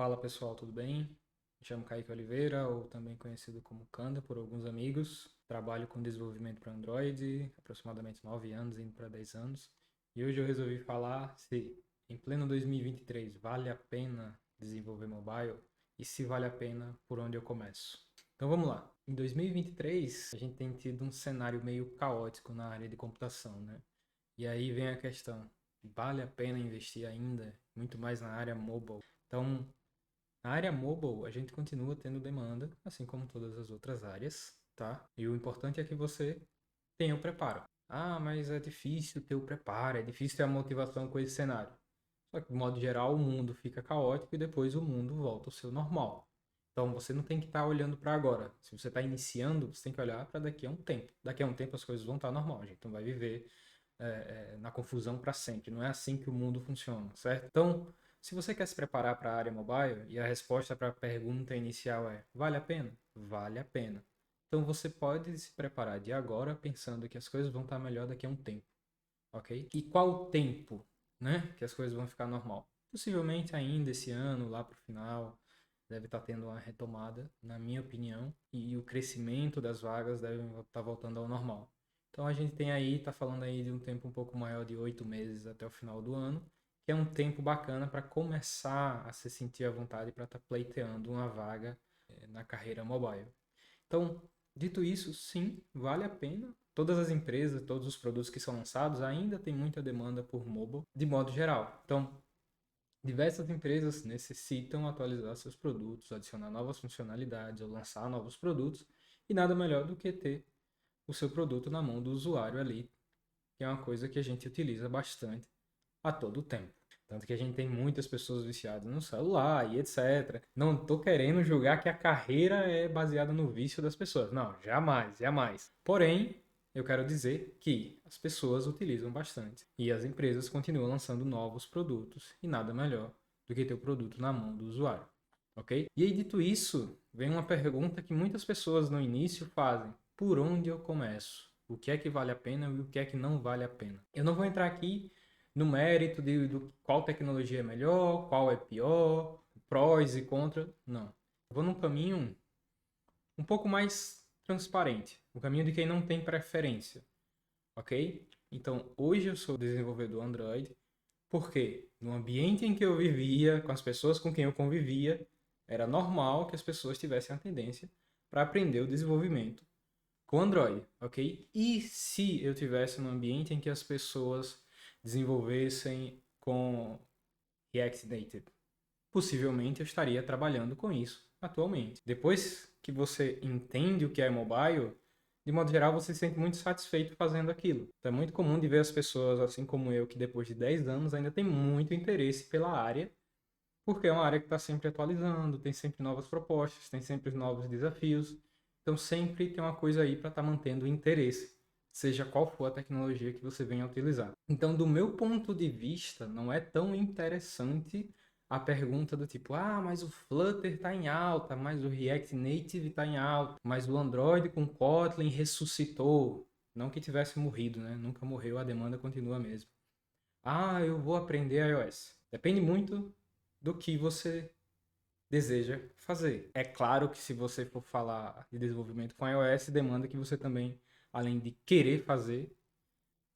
Fala pessoal, tudo bem? Me chamo Kaique Oliveira, ou também conhecido como Kanda por alguns amigos. Trabalho com desenvolvimento para Android, aproximadamente 9 anos, indo para 10 anos. E hoje eu resolvi falar se em pleno 2023 vale a pena desenvolver mobile e se vale a pena, por onde eu começo. Então vamos lá. Em 2023 a gente tem tido um cenário meio caótico na área de computação, né? E aí vem a questão, vale a pena investir ainda muito mais na área mobile? Então, na área mobile, a gente continua tendo demanda, assim como todas as outras áreas, tá? E o importante é que você tenha o preparo. Ah, mas é difícil ter o preparo, é difícil ter a motivação com esse cenário. Só que, de modo geral, o mundo fica caótico e depois o mundo volta ao seu normal. Então, você não tem que estar olhando para agora. Se você está iniciando, você tem que olhar para daqui a um tempo. Daqui a um tempo as coisas vão estar normal, a gente não vai viver na confusão para sempre. Não é assim que o mundo funciona, certo? Então, se você quer se preparar para a área mobile e a resposta para a pergunta inicial é: vale a pena? Vale a pena. Então você pode se preparar de agora pensando que as coisas vão estar melhor daqui a um tempo, ok? E qual tempo, né, que as coisas vão ficar normal? Possivelmente ainda esse ano, lá para o final, deve estar tendo uma retomada, na minha opinião, e o crescimento das vagas deve estar voltando ao normal. Então a gente tem aí, está falando aí de um tempo um pouco maior de 8 meses até o final do ano, que é um tempo bacana para começar a se sentir à vontade para estar pleiteando uma vaga na carreira mobile. Então, dito isso, sim, vale a pena. Todas as empresas, todos os produtos que são lançados ainda tem muita demanda por mobile, de modo geral. Então, diversas empresas necessitam atualizar seus produtos, adicionar novas funcionalidades ou lançar novos produtos, e nada melhor do que ter o seu produto na mão do usuário ali, que é uma coisa que a gente utiliza bastante a todo tempo. Tanto que a gente tem muitas pessoas viciadas no celular e etc. Não estou querendo julgar que a carreira é baseada no vício das pessoas. Não, jamais, jamais. Porém, eu quero dizer que as pessoas utilizam bastante e as empresas continuam lançando novos produtos e nada melhor do que ter o produto na mão do usuário, ok? E aí, dito isso, vem uma pergunta que muitas pessoas no início fazem: por onde eu começo? O que é que vale a pena e o que é que não vale a pena? Eu não vou entrar aqui no mérito do qual tecnologia é melhor, qual é pior, prós e contras. Não. Eu vou num caminho um pouco mais transparente, o caminho de quem não tem preferência, ok? Então, hoje eu sou desenvolvedor Android, porque no ambiente em que eu vivia, com as pessoas com quem eu convivia, era normal que as pessoas tivessem a tendência para aprender o desenvolvimento com Android, ok? E se eu tivesse num ambiente em que as pessoas desenvolvessem com React Native? Possivelmente eu estaria trabalhando com isso atualmente. Depois que você entende o que é mobile, de modo geral você se sente muito satisfeito fazendo aquilo. Então é muito comum de ver as pessoas, assim como eu, que depois de 10 anos ainda tem muito interesse pela área, porque é uma área que está sempre atualizando, tem sempre novas propostas, tem sempre novos desafios. Então sempre tem uma coisa aí para estar mantendo o interesse, seja qual for a tecnologia que você venha a utilizar. Então, do meu ponto de vista, não é tão interessante a pergunta do tipo: ah, mas o Flutter está em alta, mas o React Native está em alta, mas o Android com Kotlin ressuscitou. Não que tivesse morrido, né? Nunca morreu, a demanda continua mesmo. Ah, eu vou aprender iOS. Depende muito do que você deseja fazer. É claro que se você for falar de desenvolvimento com iOS, demanda que você também, além de querer fazer,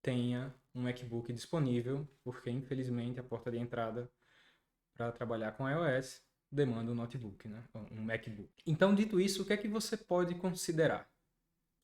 tenha um MacBook disponível, porque infelizmente a porta de entrada para trabalhar com iOS demanda um notebook, né? Um MacBook. Então, dito isso, o que é que você pode considerar?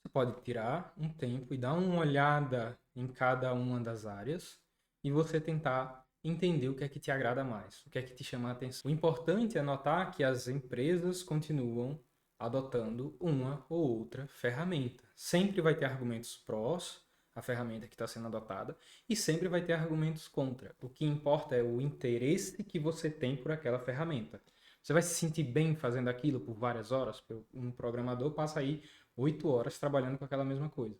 Você pode tirar um tempo e dar uma olhada em cada uma das áreas e você tentar entender o que é que te agrada mais, o que é que te chama a atenção. O importante é notar que as empresas continuam adotando uma ou outra ferramenta. Sempre vai ter argumentos prós à ferramenta que está sendo adotada e sempre vai ter argumentos contra. O que importa é o interesse que você tem por aquela ferramenta. Você vai se sentir bem fazendo aquilo por várias horas? Porque um programador passa aí 8 horas trabalhando com aquela mesma coisa.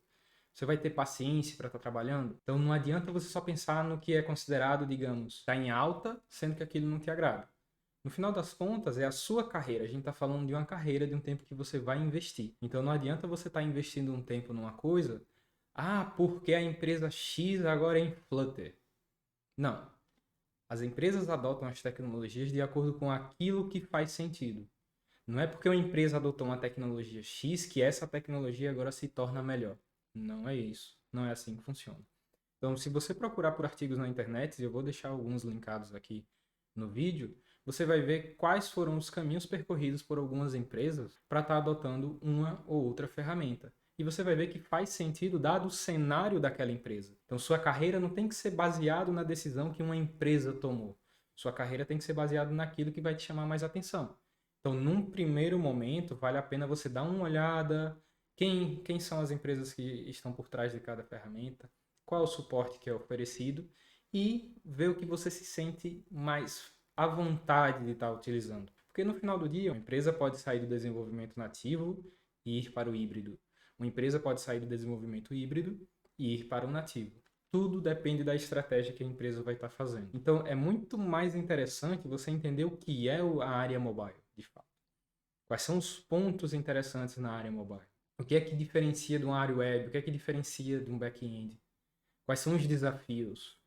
Você vai ter paciência para estar trabalhando? Então não adianta você só pensar no que é considerado, digamos, está em alta, sendo que aquilo não te agrada. No final das contas, é a sua carreira. A gente está falando de uma carreira, de um tempo que você vai investir. Então não adianta você estar investindo um tempo numa coisa, ah, porque a empresa X agora é em Flutter. Não. As empresas adotam as tecnologias de acordo com aquilo que faz sentido. Não é porque uma empresa adotou uma tecnologia X que essa tecnologia agora se torna melhor. Não é isso. Não é assim que funciona. Então, se você procurar por artigos na internet, e eu vou deixar alguns linkados aqui no vídeo, você vai ver quais foram os caminhos percorridos por algumas empresas para estar adotando uma ou outra ferramenta. E você vai ver que faz sentido dado o cenário daquela empresa. Então, sua carreira não tem que ser baseado na decisão que uma empresa tomou. Sua carreira tem que ser baseada naquilo que vai te chamar mais atenção. Então, num primeiro momento, vale a pena você dar uma olhada quem são as empresas que estão por trás de cada ferramenta, qual é o suporte que é oferecido e ver o que você se sente mais à vontade de estar utilizando. Porque no final do dia, uma empresa pode sair do desenvolvimento nativo e ir para o híbrido. Uma empresa pode sair do desenvolvimento híbrido e ir para o nativo. Tudo depende da estratégia que a empresa vai estar fazendo. Então, é muito mais interessante você entender o que é a área mobile, de fato. Quais são os pontos interessantes na área mobile? O que é que diferencia de uma área web? O que é que diferencia de um back-end? Quais são os desafios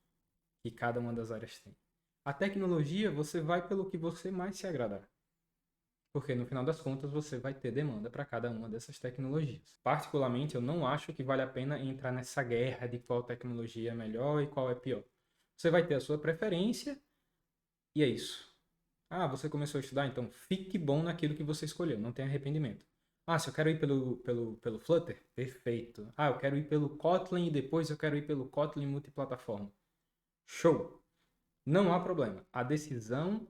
que cada uma das áreas tem? A tecnologia, você vai pelo que você mais se agradar. Porque no final das contas você vai ter demanda para cada uma dessas tecnologias. Particularmente, eu não acho que vale a pena entrar nessa guerra de qual tecnologia é melhor e qual é pior. Você vai ter a sua preferência e é isso. Ah, você começou a estudar, então fique bom naquilo que você escolheu, não tenha arrependimento. Ah, se eu quero ir pelo Flutter, perfeito. Ah, eu quero ir pelo Kotlin e depois eu quero ir pelo Kotlin multiplataforma. Show! Não há problema. A decisão,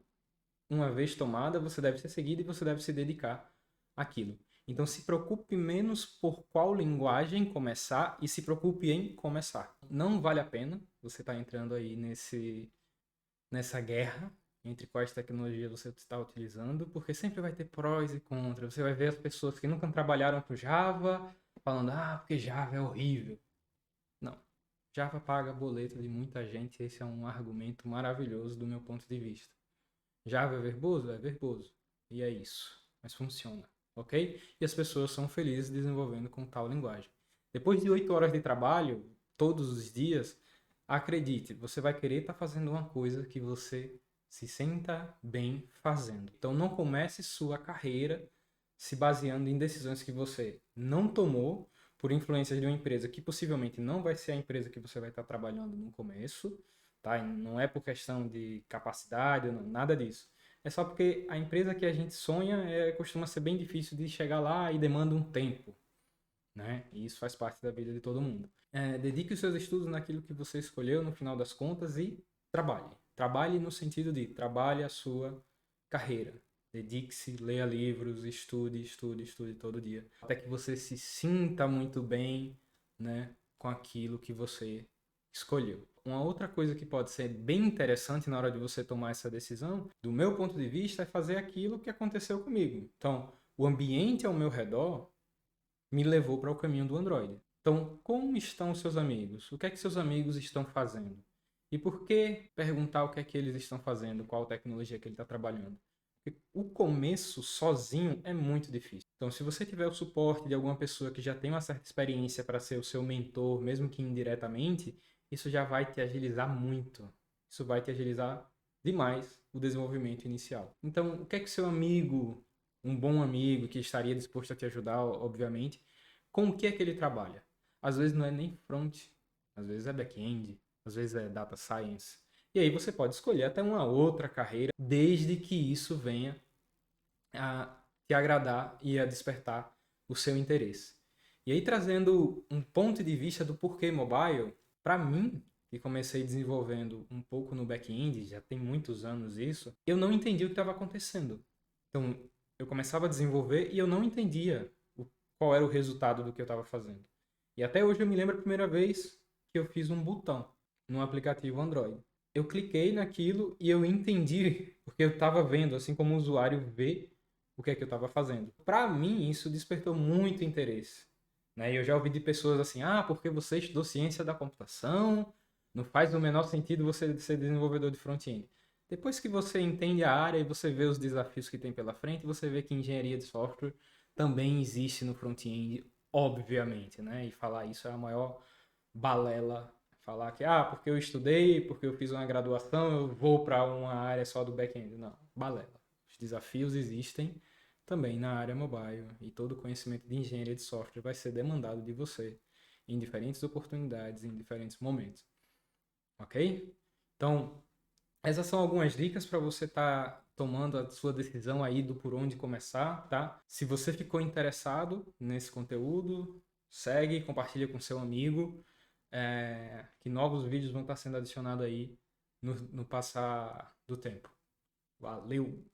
uma vez tomada, você deve ser seguida e você deve se dedicar àquilo. Então se preocupe menos por qual linguagem começar e se preocupe em começar. Não vale a pena você estar entrando aí nessa guerra entre quais tecnologias você está utilizando, porque sempre vai ter prós e contras. Você vai ver as pessoas que nunca trabalharam com Java falando, porque Java é horrível. Não. Java paga boleto de muita gente, esse é um argumento maravilhoso do meu ponto de vista. Java é verboso? É verboso. E é isso. Mas funciona, ok? E as pessoas são felizes desenvolvendo com tal linguagem. Depois de 8 horas de trabalho, todos os dias, acredite, você vai querer estar fazendo uma coisa que você se sinta bem fazendo. Então não comece sua carreira se baseando em decisões que você não tomou por influências de uma empresa que possivelmente não vai ser a empresa que você vai estar trabalhando no começo, tá? E não é por questão de capacidade, não, nada disso. É só porque a empresa que a gente sonha costuma ser bem difícil de chegar lá e demanda um tempo, né? E isso faz parte da vida de todo mundo. Dedique os seus estudos naquilo que você escolheu no final das contas e trabalhe. Trabalhe no sentido de trabalhe a sua carreira. Dedique-se, leia livros, estude todo dia. Até que você se sinta muito bem, né, com aquilo que você escolheu. Uma outra coisa que pode ser bem interessante na hora de você tomar essa decisão, do meu ponto de vista, é fazer aquilo que aconteceu comigo. Então, o ambiente ao meu redor me levou para o caminho do Android. Então, como estão os seus amigos? O que é que seus amigos estão fazendo? E por que perguntar o que é que eles estão fazendo, qual tecnologia que ele está trabalhando? Porque o começo sozinho é muito difícil. Então, se você tiver o suporte de alguma pessoa que já tem uma certa experiência para ser o seu mentor, mesmo que indiretamente, isso já vai te agilizar muito. Isso vai te agilizar demais o desenvolvimento inicial. Então, o que é que seu amigo, um bom amigo que estaria disposto a te ajudar, obviamente, com o que é que ele trabalha? Às vezes não é nem front, às vezes é back-end, às vezes é data science. E aí você pode escolher até uma outra carreira, desde que isso venha a te agradar e a despertar o seu interesse. E aí trazendo um ponto de vista do porquê mobile, para mim, que comecei desenvolvendo um pouco no back-end, já tem muitos anos isso, eu não entendi o que estava acontecendo. Então, eu começava a desenvolver e eu não entendia qual era o resultado do que eu estava fazendo. E até hoje eu me lembro a primeira vez que eu fiz um botão no aplicativo Android. Eu cliquei naquilo e eu entendi, porque eu estava vendo, assim como o usuário vê o que é que eu estava fazendo. Para mim, isso despertou muito interesse. Né? E eu já ouvi de pessoas assim, porque você estudou ciência da computação, não faz o menor sentido você ser desenvolvedor de front-end. Depois que você entende a área e você vê os desafios que tem pela frente, você vê que engenharia de software também existe no front-end, obviamente, né? E falar isso é a maior balela falar que, porque eu estudei, porque eu fiz uma graduação, eu vou para uma área só do back-end. Não, balela. Os desafios existem também na área mobile e todo o conhecimento de engenharia de software vai ser demandado de você em diferentes oportunidades, em diferentes momentos. Ok? Então, essas são algumas dicas para você estar tomando a sua decisão aí do por onde começar, tá? Se você ficou interessado nesse conteúdo, segue, compartilha com seu amigo, que novos vídeos vão estar sendo adicionados aí no passar do tempo. Valeu!